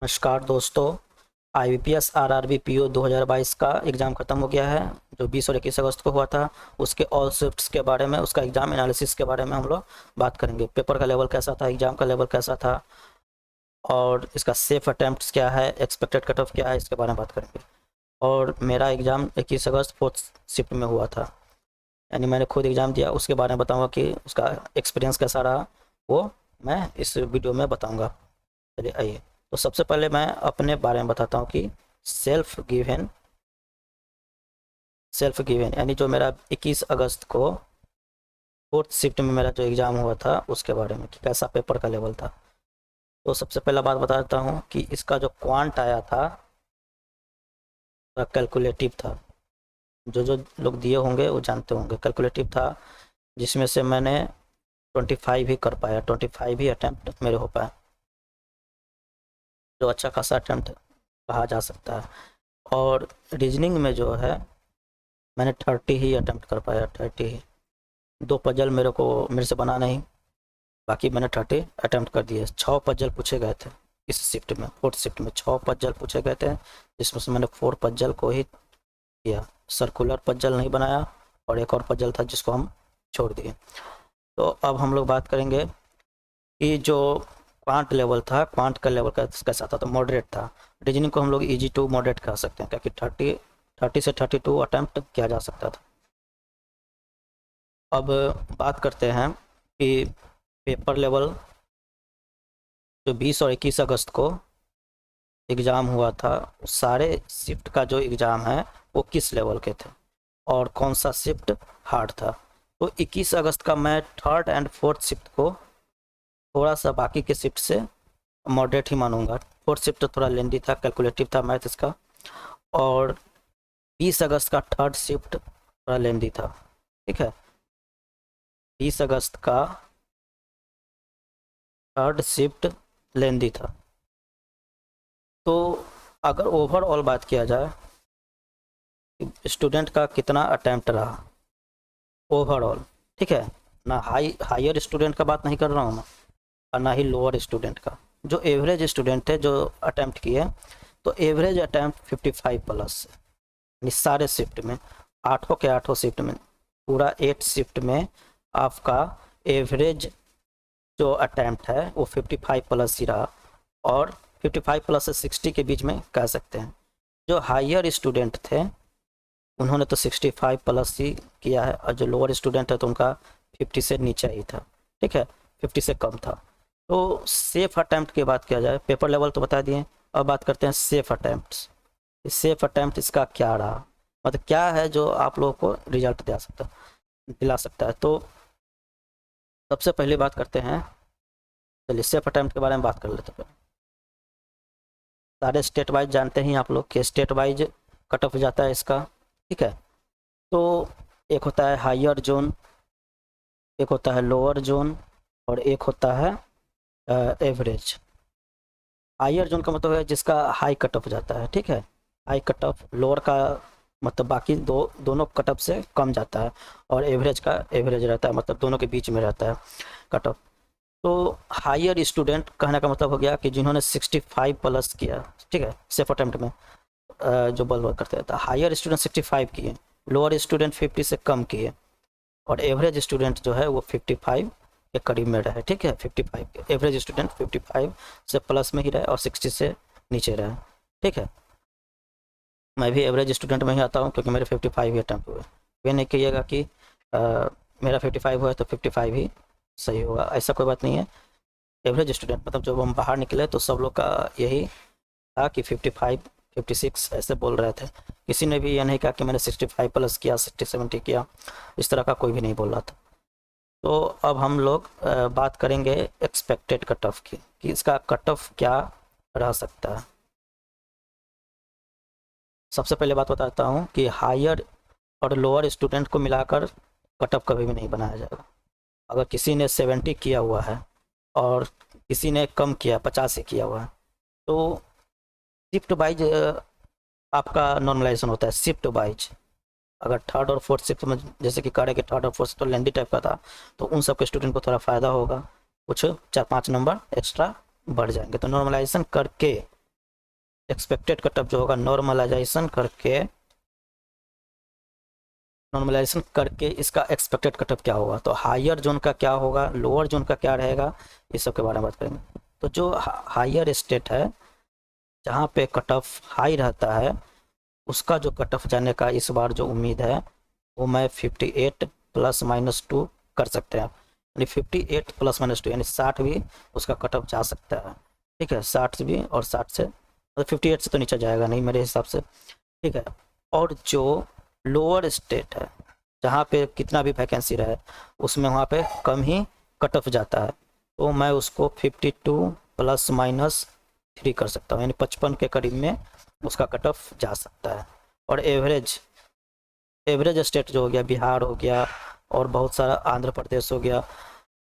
नमस्कार दोस्तों। IBPS RRB PO 2022 का एग्ज़ाम ख़त्म हो गया है जो 20 और 21 अगस्त को हुआ था। उसके ऑल शिफ्ट्स के बारे में, उसका एग्ज़ाम एनालिसिस के बारे में हम लोग बात करेंगे। पेपर का लेवल कैसा था, एग्ज़ाम का लेवल कैसा था और इसका सेफ अटैम्प्ट्स क्या है, एक्सपेक्टेड कट ऑफ क्या है, इसके बारे में बात करेंगे। और मेरा एग्ज़ाम 21 अगस्त फोर्थ शिफ्ट में हुआ था, यानी मैंने खुद एग्ज़ाम दिया। उसके बारे में बताऊँगा कि उसका एक्सपीरियंस कैसा रहा, वो मैं इस वीडियो में बताऊँगा। चलिए आइए, तो सबसे पहले मैं अपने बारे में बताता हूँ कि सेल्फ गिवन यानी जो मेरा 21 अगस्त को फोर्थ शिफ्ट में मेरा जो एग्ज़ाम हुआ था उसके बारे में कि कैसा पेपर का लेवल था। तो सबसे पहला बात बता देता हूँ कि इसका जो क्वांट आया था कैलकुलेटिव था। जो जो लोग दिए होंगे वो जानते होंगे, कैलकुलेटिव था, जिसमें से मैंने 25 ही कर पाया, 25 ही अटैम्प्ट मेरे हो पाया, जो अच्छा खासा अटैम्प्ट कहा जा सकता है। और रीजनिंग में जो है मैंने 30 ही अटैम्प्ट कर पाया, 30 ही। दो पजल मेरे से बना नहीं, बाकी मैंने 30 अटैम्प्ट कर दिए। 6 पजल पूछे गए थे इस शिफ्ट में, फोर्थ शिफ्ट में 6 पजल पूछे गए थे, जिसमें से मैंने 4 पजल को ही किया। सर्कुलर पजल नहीं बनाया और एक और पजल था जिसको हम छोड़ दिए। तो अब हम लोग बात करेंगे कि जो क्वांट लेवल था, क्वांट का लेवल कैसा था, तो मॉडरेट था। रीजनिंग को हम लोग इजी टू मॉडरेट कह सकते हैं, क्योंकि 30 से 32 अटैम्प्ट किया जा सकता था। अब बात करते हैं कि पेपर लेवल जो 20 और 21 अगस्त को एग्ज़ाम हुआ था, सारे शिफ्ट का जो एग्ज़ाम है वो किस लेवल के थे और कौन सा शिफ्ट हार्ड था। तो 21 अगस्त का मैं थर्ड एंड फोर्थ शिफ्ट को थोड़ा सा बाकी के शिफ्ट से मॉडरेट ही मानूंगा। फोर्थ शिफ्ट तो थोड़ा लेंदी था, कैलकुलेटिव था मैथ इसका। और 20 अगस्त का थर्ड शिफ्ट थोड़ा लेंदी था, ठीक है। 20 अगस्त का थर्ड शिफ्ट लेंदी था। तो अगर ओवरऑल बात किया जाए कि स्टूडेंट का कितना अटैम्प्ट रहा ओवरऑल, ठीक है, ना हायर स्टूडेंट का बात नहीं कर रहा हूँ मैं, और ना ही लोअर स्टूडेंट का। जो एवरेज स्टूडेंट थे जो अटैम्प्ट किए, तो एवरेज अटैम्प्ट 55 प्लस, यानी सारे शिफ्ट में, आठों के आठों शिफ्ट में, पूरा 8 शिफ्ट में आपका एवरेज जो अटैम्प्ट है वो 55 प्लस ही रहा। और 55 प्लस से 60 के बीच में कह सकते हैं। जो हायर स्टूडेंट थे उन्होंने तो 65 प्लस ही किया है, और जो लोअर स्टूडेंट है तो उनका 50 से नीचे ही था, ठीक है, 50 से कम था। तो सेफ अटैम्प्ट की बात किया जाए, पेपर लेवल तो बता दिए, अब बात करते हैं सेफ अटैम्प्ट। सेफ अटैम्प्ट इसका क्या रहा, मतलब क्या है जो आप लोगों को रिजल्ट दिला सकता है। तो सबसे पहले बात करते हैं, चलिए सेफ अटैम्प्ट के बारे में बात कर लेते हैं। सारे स्टेट वाइज जानते हैं आप लोग कि स्टेट वाइज कट ऑफ जाता है इसका, ठीक है। तो एक होता है हायर जोन, एक होता है लोअर जोन, और एक होता है एवरेज। हायर जोन का मतलब है जिसका हाई कट ऑफ जाता है, ठीक है, हाई कट ऑफ। लोअर का मतलब बाकी दोनों कट ऑफ से कम जाता है, और एवरेज का एवरेज रहता है, मतलब दोनों के बीच में रहता है कट ऑफ। तो हायर स्टूडेंट कहने का मतलब हो गया कि जिन्होंने 65 प्लस किया, ठीक है, सेफ अटेम्प्ट में जो बल करते हैं, तो हायर स्टूडेंट 65 किए, लोअर स्टूडेंट 50 से कम किए, और एवरेज स्टूडेंट जो है वो 55 के करीब में रहे, ठीक है। 55 के एवरेज स्टूडेंट 55 से प्लस में ही रहे और 60 से नीचे रहे, ठीक है। मैं भी एवरेज स्टूडेंट में ही आता हूँ क्योंकि मेरे 55 ही अटैम्प्ट हुए। ये नहीं कहिएगा कि मेरा 55 हुआ है तो 55 ही सही होगा, ऐसा कोई बात नहीं है। एवरेज स्टूडेंट मतलब जब हम बाहर निकले तो सब लोग का यही था कि 55 56 ऐसे बोल रहे थे। किसी ने भी यह नहीं कहा कि मैंने 65 प्लस किया, 60 70 किया, इस तरह का कोई भी नहीं बोल रहा था। तो अब हम लोग बात करेंगे एक्सपेक्टेड कट ऑफ की, कि इसका कट ऑफ क्या रह सकता है। सबसे पहले बात बताता हूँ कि हायर और लोअर स्टूडेंट को मिलाकर कट ऑफ कभी भी नहीं बनाया जाएगा। अगर किसी ने 70 किया हुआ है और किसी ने कम किया 50 किया हुआ है, तो शिफ्ट वाइज आपका नॉर्मलाइजेशन होता है, शिफ्ट वाइज। अगर थर्ड और फोर्थ शिफ्ट में, जैसे कि करे कि थर्ड और फोर्थ तो लेंदी टाइप का था, तो उन सब के स्टूडेंट को थोड़ा फ़ायदा होगा, कुछ 4-5 नंबर एक्स्ट्रा बढ़ जाएंगे। तो नॉर्मलाइजेशन करके एक्सपेक्टेड कटअप जो होगा नॉर्मलाइजेशन करके इसका एक्सपेक्टेड कटअप क्या होगा, तो हायर जोन का क्या होगा, लोअर जोन का क्या रहेगा, इस सब के बारे में बात करेंगे। तो जो हायर स्टेट है जहाँ पे कट ऑफ हाई रहता है उसका जो कट ऑफ जाने का इस बार जो उम्मीद है वो मैं 58 +- 2 कर सकते हैं, यानी 58 +- 2 यानी 60 भी उसका कट ऑफ जा सकता है। ठीक है, 60 से भी, और 60 से मतलब 58 से तो नीचे जाएगा नहीं मेरे हिसाब से। ठीक है, और जो लोअर स्टेट है जहाँ पे कितना भी वैकेंसी रहे उसमें वहाँ पे कम ही कट ऑफ जाता है, तो मैं उसको 52 ±3 कर सकता हूँ, यानी 55 के करीब में उसका कट ऑफ जा सकता है। और एवरेज स्टेट जो हो गया, बिहार हो गया और बहुत सारा आंध्र प्रदेश हो गया,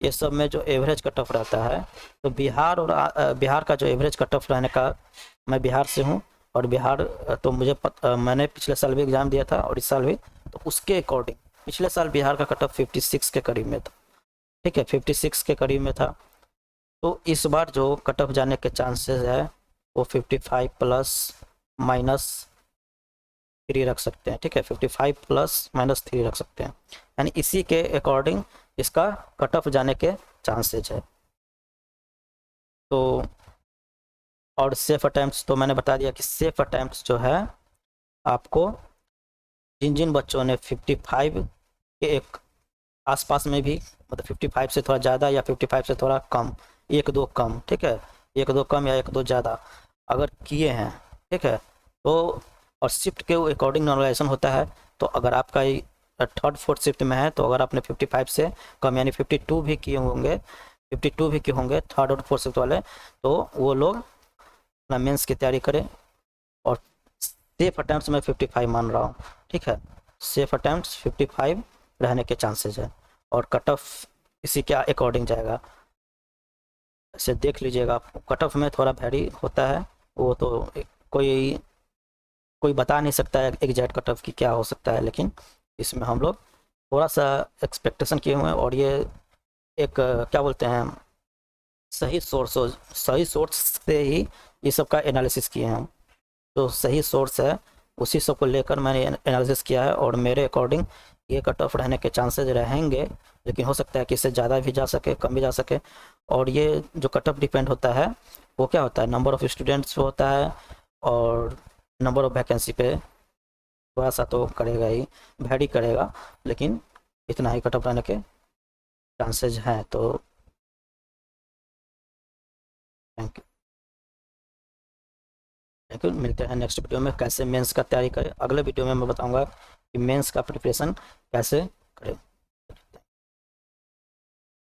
ये सब में जो एवरेज कट ऑफ रहता है, तो बिहार का जो एवरेज कट ऑफ रहने का, मैं बिहार से हूँ और बिहार तो मैंने पिछले साल भी एग्ज़ाम दिया था और इस साल भी, तो उसके अकॉर्डिंग पिछले साल बिहार का कट ऑफ 56 के करीब में था। ठीक है, 56 के करीब में था, तो इस बार जो कट ऑफ जाने के चांसेस है वो 55 ±3 रख सकते हैं। ठीक है, 55 ±3 रख सकते हैं, यानी इसी के अकॉर्डिंग इसका कट ऑफ जाने के चांसेज है। तो और सेफ अटैम्प्ट तो मैंने बता दिया कि सेफ अटैम्प्ट जो है आपको जिन जिन बच्चों ने 55 के एक आसपास में भी, मतलब 55 से थोड़ा ज़्यादा या 55 से थोड़ा कम, एक दो कम, ठीक है, एक दो कम या एक दो ज़्यादा अगर किए हैं, ठीक है, तो और शिफ्ट के अकॉर्डिंग नॉर्मलाइजेशन होता है, तो अगर आपका थर्ड फोर्थ शिफ्ट में है तो अगर आपने 55 से कम यानी 52 भी किए होंगे, 52 भी किए होंगे थर्ड और फोर्थ शिफ्ट वाले, तो वो लोग अपना मेंस की तैयारी करें। और सेफ अटैम्प्ट में 55 मान रहा हूँ, ठीक है, सेफ अटैम्प्ट 55 रहने के चांसेस है, और कट ऑफ इसी के अकॉर्डिंग जाएगा, ऐसे देख लीजिएगा। कट ऑफ में थोड़ा वैरी होता है, वो तो कोई कोई बता नहीं सकता है एग्जैक्ट कट ऑफ की क्या हो सकता है, लेकिन इसमें हम लोग थोड़ा सा एक्सपेक्टेशन किए हुए हैं, और ये एक क्या बोलते हैं, सही सोर्स से ही ये सब का एनालिसिस किए हैं हम, तो सही सोर्स है उसी सब को लेकर मैंने एनालिसिस किया है, और मेरे अकॉर्डिंग ये कट ऑफ रहने के चांसेस रहेंगे, लेकिन हो सकता है कि इससे ज़्यादा भी जा सके कम भी जा सके। और ये जो कट ऑफ डिपेंड होता है वो क्या होता है, नंबर ऑफ़ स्टूडेंट्स होता है और नंबर ऑफ़ वैकेंसी पे थोड़ा सा तो करेगा ही, वैरी करेगा, लेकिन इतना ही कट ऑफ रहने के चांसेज हैं। तो थैंक यू, थैंक यू, मिलते हैं नेक्स्ट वीडियो में कैसे मेंस का तैयारी करें। अगले वीडियो में मैं बताऊंगा कि मेंस का प्रिपरेशन कैसे करें।